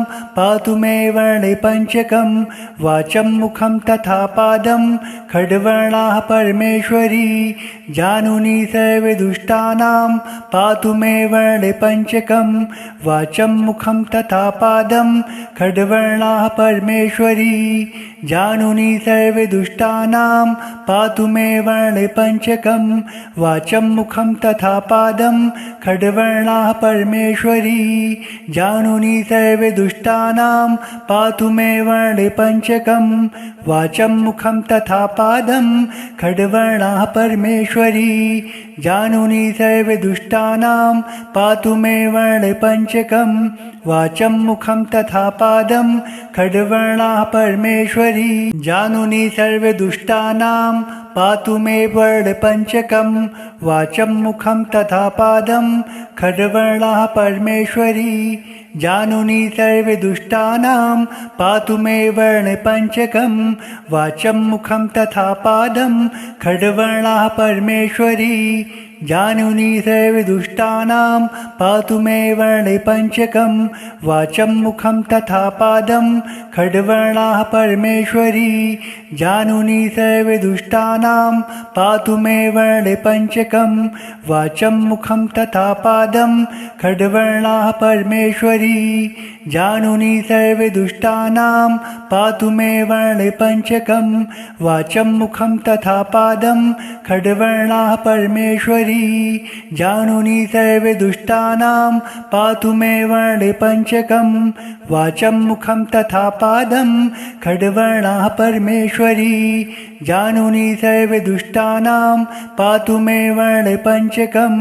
पातु मे वर्णे पञ्चकं वाचं मुखं तथा पादं खड्वर्णाः परमेश्वरी जानुनी सर्वदुष्टानां पातु मे वर्णे पञ्चकं वाचं मुखं तथा पादं खड्वर्णाः परमेश्वरी जानुनी सर्वदुष्टानां पातु मे वर्णे पञ्चकं वाचं मुखं तथा पादं खड्वर्णाः परमेश्वरी जानुनी सर्वदुष्टानां पातु मे वर्णे पञ्चकं वाचं मुखं तथा पादं खड्वर्णाः परमेश्वरी जानुनी सर्वदुष्टानां पातु मे वर्णे पञ्चकं वाचं मुखं तथा पादं खड्वर्णाः परमेश्वरी जानुनी सर्वदुष्टानां पातु मे वर्णे पञ्चकं वाचं मुखं तथा पादं खड्वर्णाः परमेश्वरी जानुनी सर्वदुष्टानां पातु मे वर्णे पञ्चकं वाचं मुखं तथा पादं खड्वर्णाः परमेश्वरी जानुनी सर्वदुष्टानां पातु मे वर्णे पञ्चकं वाचं मुखं तथा पादं खड्वर्णाः परमेश्वरी जानुनी सर्वदुष्टानां पातु मे वर्णे पञ्चकं वाचं मुखं तथा पादं खड्वर्णाः परमेश्वरी जानुनी सर्वदुष्टानां पातु मे वर्णे पञ्चकं वाचं मुखं तथा पादं खड्वर्णाः परमेश्वरी जानुनी सर्वदुष्टानां पातु मे वर्णे पञ्चकं वाचं मुखं तथा पादं खड्वर्णाः परमेश्वरी जानुनी सर्वदुष्टानां पातु मे वर्णे पञ्चकं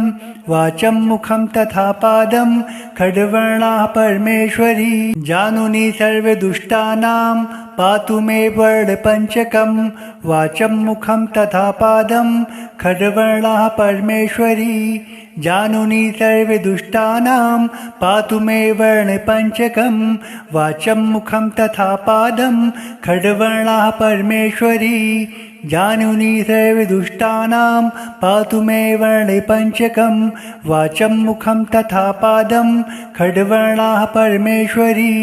वाचं मुखं तथा पादं खड्वर्णाः परमेश्वरी जानुनी सर्वदुष्टानां पातु मे वर्णे पञ्चकं वाचं मुखं तथा पादं खड्वर्णाः परमेश्वरी जानुनी सर्वदुष्टानां पातु मे वर्णे पञ्चकं वाचं मुखं तथा पादं खड्वर्णाः परमेश्वरी जानुनी सर्वदुष्टानां पातु मे वर्णे पञ्चकं वाचं मुखं तथा पादं खड्वर्णाः परमेश्वरी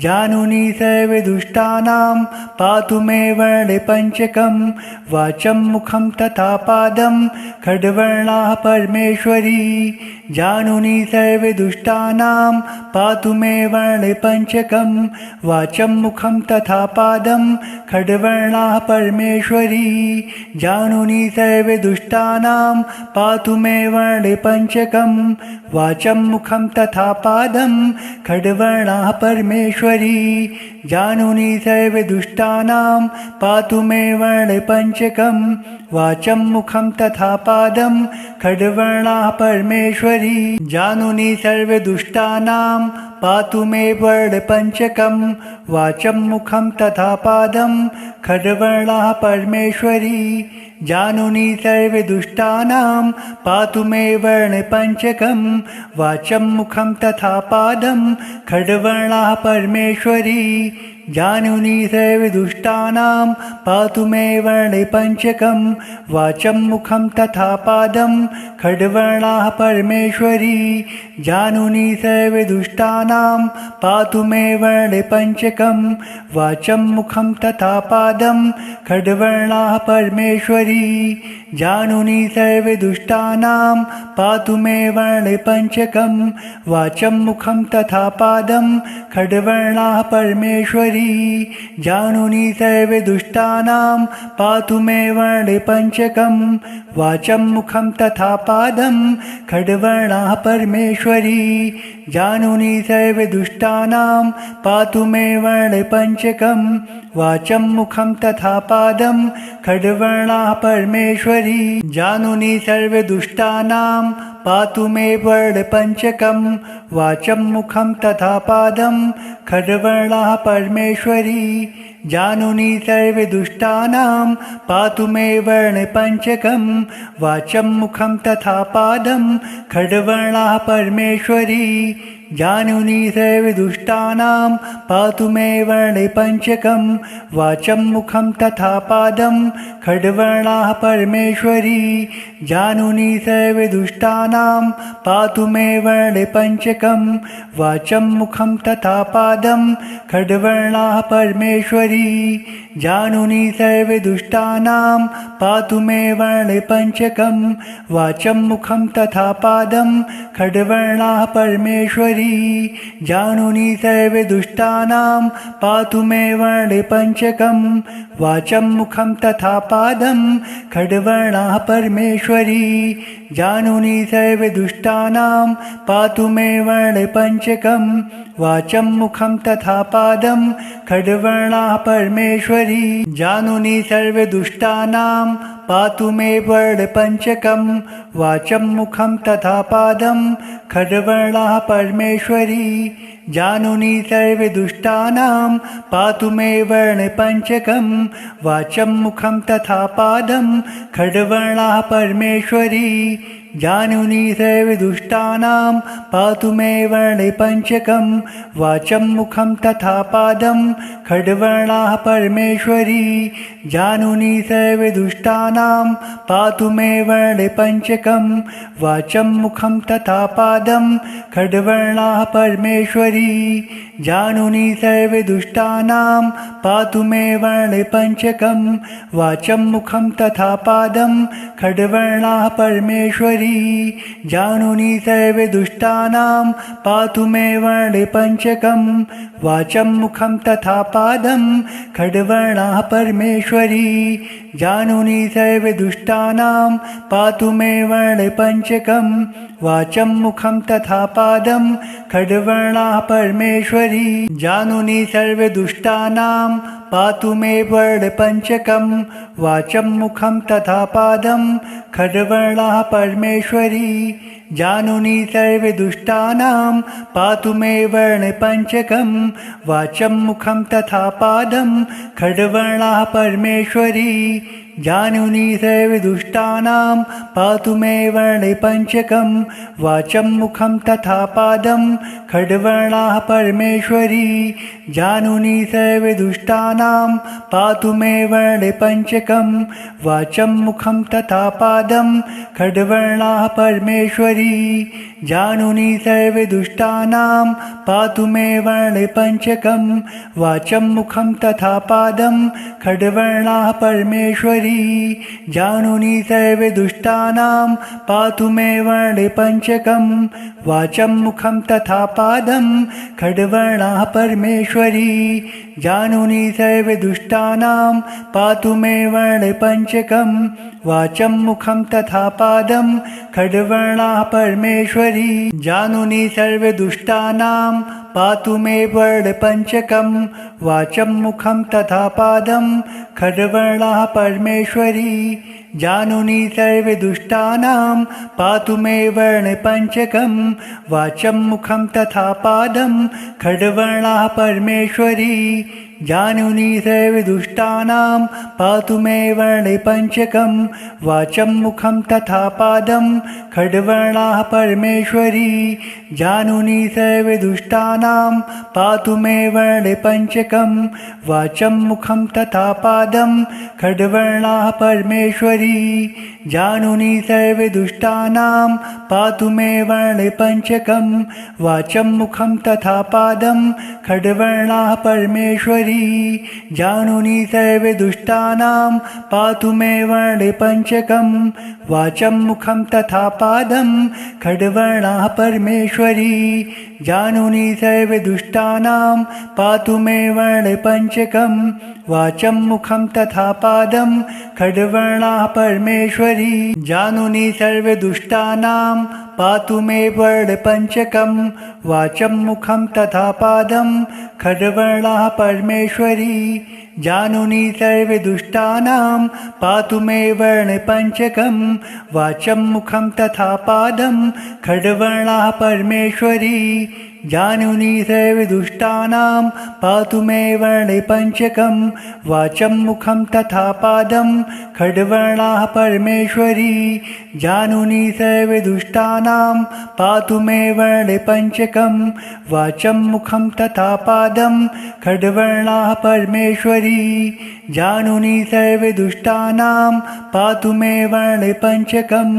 जानुनी सर्वदुष्टानां पातु मे वर्णे पञ्चकं वाचं मुखं तथा पादं खड्वर्णाः परमेश्वरी जानुनी सर्वदुष्टानां पातु मे वर्णे पञ्चकं वाचं मुखं तथा पादं खड्वर्णाः परमेश्वरी जानुनी सर्वदुष्टानां पातु मे वर्णे पञ्चकं वाचं मुखं तथा पादं खड्वर्णाः परमेश्वरी जानुनी सर्वदुष्टानां पातु मे वर्णे पञ्चकं वाचं मुखं तथा पादं खड्वर्णाः परमेश्वरी जानुनी सर्वदुष्टानां पातु मे वर्णे पञ्चकं वाचं मुखं तथा पादं खड्वर्णाः परमेश्वरी जानुनी सर्वदुष्टानां पातु मे वर्णे पञ्चकं वाचं मुखं तथा पादं खड्वर्णाः परमेश्वरी जानुनी सर्वदुष्टानां पातु मे वर्णे पञ्चकं वाचं मुखं तथा पादं खड्वर्णाः परमेश्वरी जानुनी सर्वदुष्टानां पातु मे वर्णे पञ्चकं वाचं मुखं तथा पादं खड्वर्णाः परमेश्वरी जानुनी सर्वदुष्टानां पातु मे वर्णे पञ्चकं वाचं मुखं तथा पादं खड्वर्णाः परमेश्वरी जानुनी सर्वदुष्टानां पातु मे वर्णे पञ्चकं वाचं मुखं तथा पादं खड्वर्णाः परमेश्वरी जानुनी सर्वदुष्टानां पातु मे वर्णे पञ्चकं वाचं मुखं तथा पादं खड्वर्णाः परमेश्वरी जानुनी सर्वदुष्टानां पातु मे वर्णे पञ्चकं वाचं मुखं तथा पादं खड्वर्णाः परमेश्वरी जानुनी सर्वदुष्टानां पातु मे वर्णे पञ्चकं वाचं मुखं तथा पादं खड्वर्णाः परमेश्वरी जानुनी सर्वदुष्टानां पातु मे वर्णे पञ्चकं वाचं मुखं तथा पादं खड्वर्णाः परमेश्वरी जानुनी सर्वदुष्टानां पातु मे वर्णे पञ्चकं वाचं मुखं तथा पादं खड्वर्णाः परमेश्वरी जानुनी सर्वदुष्टानां पातु मे वर्णे पञ्चकं वाचं मुखं तथा पादं खड्वर्णाः परमेश्वरी जानुनी सर्वदुष्टानां पातु मे वर्णे पञ्चकं वाचं मुखं तथा पादं खड्वर्णाः परमेश्वरी जानुनी सर्वदुष्टानां पातु मे वर्णे पञ्चकं वाचं मुखं तथा पादं खड्वर्णाः परमेश्वरी जानुनी सर्वदुष्टानां पातु मे वर्णे पञ्चकं वाचं मुखं तथा पादं खड्वर्णाः परमेश्वरी जानुनी सर्वदुष्टानां पातु मे वर्णे पञ्चकं वाचं मुखं तथा पादं खड्वर्णाः परमेश्वरी जानुनी सर्वदुष्टानां पातु मे वर्णे पञ्चकं वाचं मुखं तथा पादं खड्वर्णाः परमेश्वरी जानुनी सर्वदुष्टानां पातु मे वर्णे पञ्चकं वाचं मुखं तथा पादं खड्वर्णाः परमेश्वरी जानुनी सर्वदुष्टानां पातु मे वर्णे पञ्चकं वाचं मुखं तथा पादं खड्वर्णाः परमेश्वरी जानुनी सर्वदुष्टानां पातु मे वर्णे पञ्चकं वाचं मुखं तथा पादं खड्वर्णाः परमेश्वरी जानुनी सर्वदुष्टानां पातु मे वर्णे पञ्चकं वाचं मुखं तथा पादं खड्वर्णाः परमेश्वरी जानुनी सर्वदुष्टानां पातु मे वर्णे पञ्चकं वाचं मुखं तथा पादं खड्वर्णाः परमेश्वरी जानुनी सर्वदुष्टानां पातु मे वर्णे पञ्चकं वाचं मुखं तथा पादं खड्वर्णाः परमेश्वरी जानुनी सर्वदुष्टानां पातु मे वर्णिपञ्चकं वाचं मुखं तथा पादं खड्वर्णाः परमेश्वरी जानुनी सर्वदुष्टानां पातु मे वर्णिपञ्चकं वाचं मुखं तथा पादं खड्वर्णाः परमेश्वरी जानुनी सर्वदुष्टानां पातु मे वर्णिपञ्चकं वाचं मुखं तथा पादं खड्वर्णाः परमेश्वरी जानुनी सर्वदुष्टानां पातु मे वर्णिपञ्चकं वाचं मुखं तथा पादं खड्वर्णाः परमेश्वरी जानुनी सर्वदुष्टानां पातु मे वर्णिपञ्चकं वाचं मुखं तथा पादं खड्वर्णाः परमेश्वरी जानुनी सर्वदुष्टानां पातु मे वर्णिपञ्चकं वाचं मुखं तथा पादं खड्वर्णाः परमेश्वरी जानुनी सर्वदुष्टानां पातु मे वर्णिपञ्चकं वाचं मुखं तथा पादं खड्वर्णाः परमेश्वरी जानुनी सर्वदुष्टानां पातु मे वर्णिपञ्चकं वाचं मुखं तथा पादं खड्वर्णाः परमेश्वरी जानुनी सर्वदुष्टानां पातु मे वर्णिपञ्चकं वाचं मुखं तथा पादं खड्वर्णाः परमेश्वरी जानुनी सर्वदुष्टानां पातु मे वर्णिपञ्चकं वाचं मुखं तथा पादं खड्वर्णाः परमेश्वरी जानुनी सर्वदुष्टानां पातु मे वर्णिपञ्चकं वाचं मुखं तथा पादं खड्वर्णाः परमेश्वरी जानुनी सर्वदुष्टानां पातु मे वर्णिपञ्चकं वाचं मुखं तथा पादं खड्वर्णाः परमेश्वरी जानुनी सर्वदुष्टानां पातु मे वर्णिपञ्चकं वाचं मुखं तथा पादं खड्वर्णाः परमेश्वरी जानुनी सर्वदुष्टानां पातु मे वर्णिपञ्चकं वाचं मुखं तथा पादं खड्वर्णाः परमेश्वरी जानुनी सर्वदुष्टानां पातु मे वर्णिपञ्चकं वाचं मुखं तथा पादं खड्वर्णाः परमेश्वरी जानुनी सर्वदुष्टानां पातु मे वर्णिपञ्चकं वाचं मुखं तथा पादं खड्वर्णाः परमेश्वरी जानुनी सर्वदुष्टानां पातु मे वर्णिपञ्चकं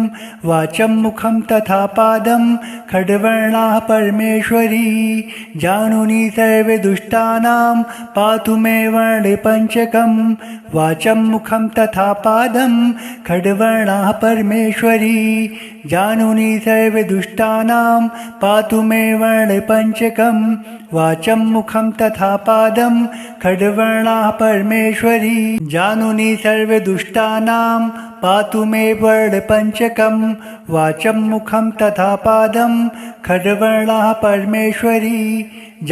वाचं मुखं तथा पादं खड्वर्णाः परमेश्वरी जानुनी सर्वदुष्टानां पातु मे वर्णिपञ्चकं वाचं मुखं तथा पादं खड्वर्णाः परमेश्वरी जानुनी सर्वदुष्टानां पातु मे वर्णिपञ्चकं वाचं मुखं तथा पादं खड्वर्णाः परमेश्वरी जानुनी सर्वदुष्टानां पातु मे वर्णिपञ्चकं वाचं मुखं तथा पादं खड्वर्णाः परमेश्वरी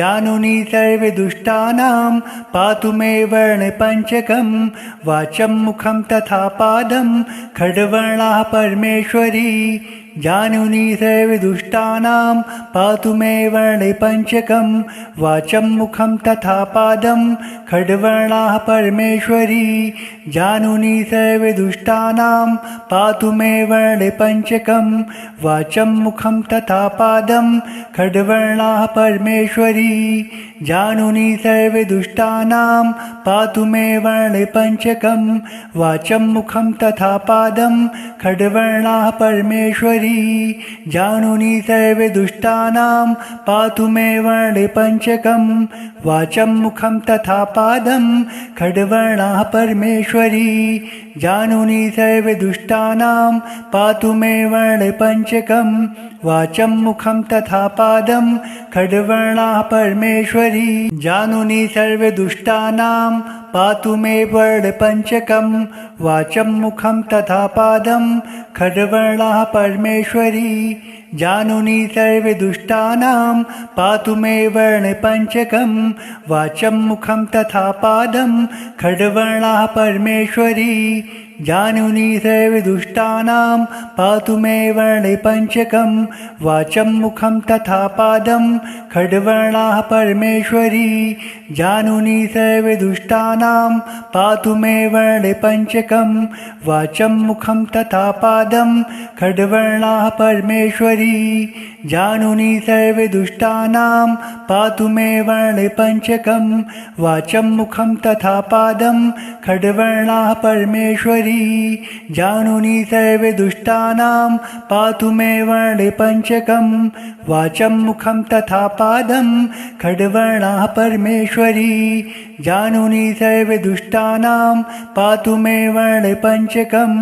जानुनी सर्वदुष्टानां पातु मे वर्णिपञ्चकं वाचं मुखं तथा पादं खड्वर्णाः परमेश्वरी जानुनी सर्वदुष्टानां पातु मे वर्णिपञ्चकं वाचं मुखं तथा पादं खड्वर्णाः परमेश्वरी जानुनी सर्वदुष्टानां पातु मे वर्णिपञ्चकं वाचं मुखं तथा पादं खड्वर्णाः परमेश्वरी जानुनी सर्वदुष्टानां पातु मे वर्णिपञ्चकं वाचं मुखं तथा पादं खड्वर्णाः परमेश्वरी जानुनी सर्वदुष्टानां पातु मे वर्णिपञ्चकं वाचं मुखं तथा पादं खड्वर्णाः परमेश्वरी जानुनी सर्वदुष्टानां पातु मे वर्णिपञ्चकं वाचं मुखं तथा पादं खड्वर्णाः परमेश्वरी जानुनी सर्वदुष्टानां पातु मे वर्णिपञ्चकं वाचं मुखं तथा पादं खड्वर्णाः परमेश्वरी जानुनी सर्वदुष्टानां पातु मे वर्णिपञ्चकं वाचं मुखं तथा पादं खड्वर्णाः परमेश्वरी जानुनी सर्वदुष्टानां पातु मे वर्णे पञ्चकं वाचं मुखं तथा पादं खड्वर्णाः परमेश्वरी जानुनी सर्वदुष्टानां पातु मे वर्णे पञ्चकं वाचं मुखं तथा पादं खड्वर्णाः परमेश्वरी जानुनी सर्वदुष्टानां पातु मे वर्णे पञ्चकं वाचं मुखं तथा पादं खड्वर्णाः परमेश्वरी जानुनी सर्वदुष्टानां पातु मे वर्णे पञ्चकं वाचं मुखं तथा पादं खड्वर्णाः परमेश्वरी जानुनी सर्वदुष्टानां पातु मे वर्णे पञ्चकं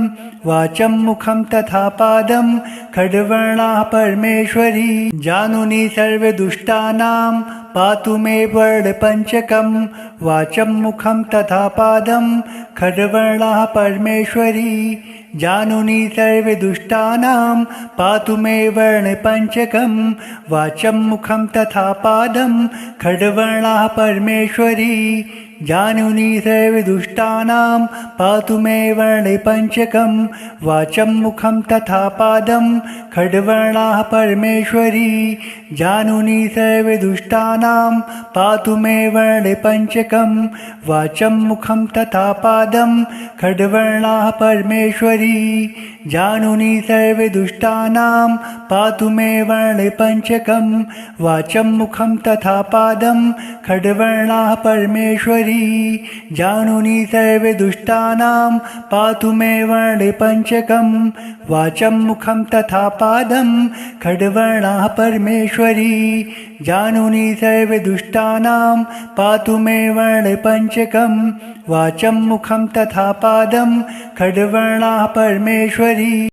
वाचं मुखं तथा पादं खड्वर्णाः परमेश्वरी जानुनी सर्वदुष्टानां पातु मे वर्णे पञ्चकं वाचं मुखं तथा पादं खड्वर्णाः परमेश्वरी जानुनी सर्वदुष्टानां पातु मे वर्णे पञ्चकं वाचं मुखं तथा पादं खड्वर्णाः परमेश्वरी जानुनी सर्वदुष्टानां पातु मे वर्णे पञ्चकं वाचं मुखं तथा पादं खड्वर्णाः परमेश्वरी जानुनी सर्वदुष्टानां पातु मे वर्णे पञ्चकं वाचं मुखं तथा पादं खड्वर्णाः परमेश्वरी जानुनी सर्वदुष्टानां पातु मे वर्णे पञ्चकं वाचं मुखं तथा पादं खड्वर्णाः परमेश्वरी जानुनी सर्वदुष्टानां पातु मे वर्णे पञ्चकं वाचं मुखं तथा पादं खड्वर्णाः परमेश्वरी जानुनी सर्वदुष्टानां पातु मे वर्णे पञ्चकं वाचं मुखं तथा पादं खड्वर्णाः परमेश्वरी।